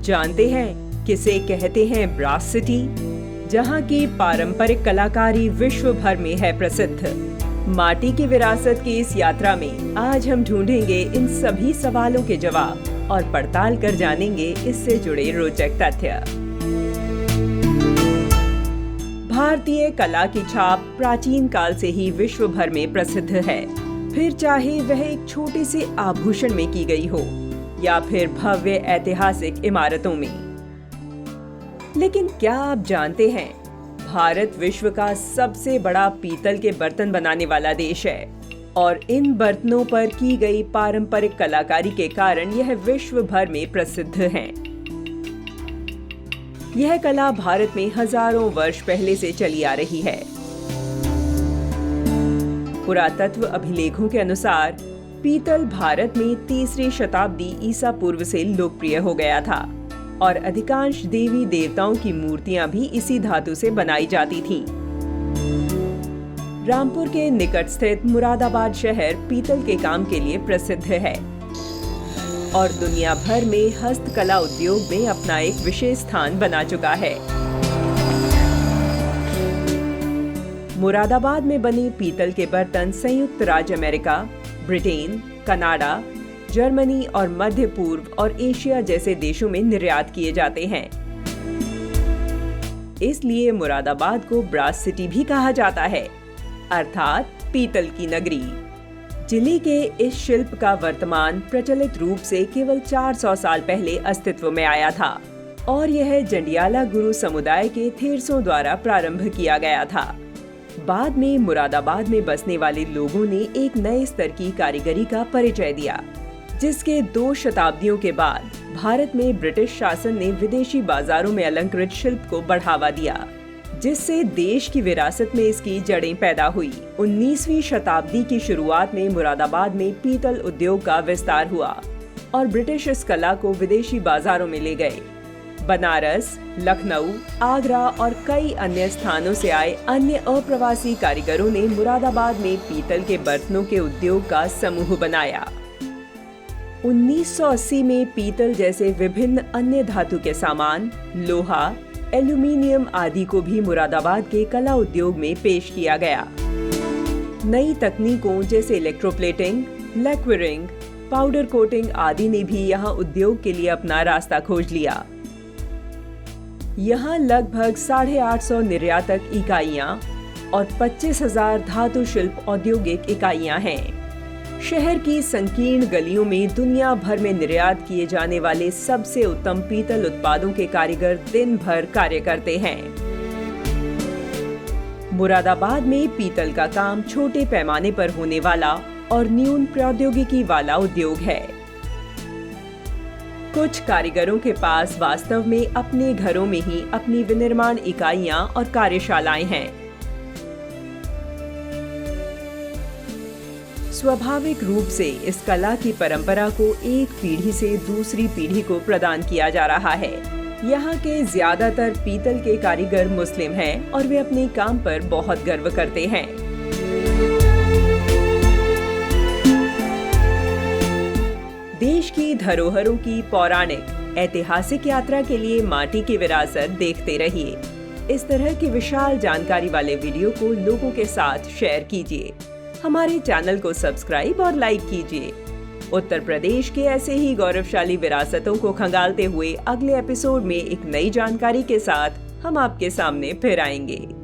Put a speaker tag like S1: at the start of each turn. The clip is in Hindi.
S1: जानते हैं किसे कहते हैं ब्रास सिटी, जहां की पारंपरिक कलाकारी विश्व भर में है प्रसिद्ध। माटी की विरासत की इस यात्रा में आज हम ढूंढेंगे इन सभी सवालों के जवाब और पड़ताल कर जानेंगे इससे जुड़े रोचक तथ्य। भारतीय कला की छाप प्राचीन काल से ही विश्व भर में प्रसिद्ध है, फिर चाहे वह एक छोटे से आभूषण में की गई हो या फिर भव्य ऐतिहासिक इमारतों में। लेकिन क्या आप जानते हैं, भारत विश्व का सबसे बड़ा पीतल के बर्तन बनाने वाला देश है और इन बर्तनों पर की गई पारंपरिक कलाकारी के कारण यह विश्व भर में प्रसिद्ध है। यह कला भारत में हजारों वर्ष पहले से चली आ रही है। पुरातत्व अभिलेखों के अनुसार पीतल भारत में 3री शताब्दी ईसा पूर्व से लोकप्रिय हो गया था और अधिकांश देवी देवताओं की मूर्तियां भी इसी धातु से बनाई जाती थीं। रामपुर के निकट स्थित मुरादाबाद शहर पीतल के काम के लिए प्रसिद्ध है और दुनिया भर में हस्तकला उद्योग में अपना एक विशेष स्थान बना चुका है। मुरादाबाद में बने पीतल के बर्तन संयुक्त राज्य अमेरिका, ब्रिटेन, कनाडा, जर्मनी और मध्य पूर्व और एशिया जैसे देशों में निर्यात किए जाते हैं। इसलिए मुरादाबाद को ब्रास सिटी भी कहा जाता है, अर्थात पीतल की नगरी। जिले के इस शिल्प का वर्तमान प्रचलित रूप से केवल 400 साल पहले अस्तित्व में आया था और यह जंडियाला गुरु समुदाय के थेरसों द्वारा प्रारंभ किया गया था। बाद में मुरादाबाद में बसने वाले लोगों ने एक नए स्तर की कारीगरी का परिचय दिया, जिसके 2 शताब्दियों के बाद भारत में ब्रिटिश शासन ने विदेशी बाजारों में अलंकृत शिल्प को बढ़ावा दिया, जिससे देश की विरासत में इसकी जड़ें पैदा हुई। 19वीं शताब्दी की शुरुआत में मुरादाबाद में पीतल उद्योग का विस्तार हुआ और ब्रिटिश इस कला को विदेशी बाजारों में ले गए। बनारस, लखनऊ, आगरा और कई अन्य स्थानों से आए अन्य अप्रवासी कारीगरों ने मुरादाबाद में पीतल के बर्तनों के उद्योग का समूह बनाया। 1980 में पीतल जैसे विभिन्न अन्य धातु के सामान, लोहा, एल्यूमीनियम आदि को भी मुरादाबाद के कला उद्योग में पेश किया गया। नई तकनीकों जैसे इलेक्ट्रोप्लेटिंग, लैक्वरिंग, पाउडर कोटिंग आदि ने भी यहाँ उद्योग के लिए अपना रास्ता खोज लिया। यहाँ लगभग 850 निर्यातक इकाइयाँ और 25,000 धातु शिल्प औद्योगिक इकाइयाँ हैं। शहर की संकीर्ण गलियों में दुनिया भर में निर्यात किए जाने वाले सबसे उत्तम पीतल उत्पादों के कारीगर दिन भर कार्य करते हैं। मुरादाबाद में पीतल का काम छोटे पैमाने पर होने वाला और न्यून प्रौद्योगिकी वाला उद्योग है। कुछ कारीगरों के पास वास्तव में अपने घरों में ही अपनी विनिर्माण इकाइयां और कार्यशालाएं हैं। स्वाभाविक रूप से इस कला की परंपरा को एक पीढ़ी से दूसरी पीढ़ी को प्रदान किया जा रहा है। यहाँ के ज्यादातर पीतल के कारीगर मुस्लिम हैं और वे अपने काम पर बहुत गर्व करते हैं। देश की धरोहरों की पौराणिक ऐतिहासिक यात्रा के लिए माटी की विरासत देखते रहिए। इस तरह की विशाल जानकारी वाले वीडियो को लोगों के साथ शेयर कीजिए। हमारे चैनल को सब्सक्राइब और लाइक कीजिए। उत्तर प्रदेश के ऐसे ही गौरवशाली विरासतों को खंगालते हुए अगले एपिसोड में एक नई जानकारी के साथ हम आपके सामने फिर आएंगे।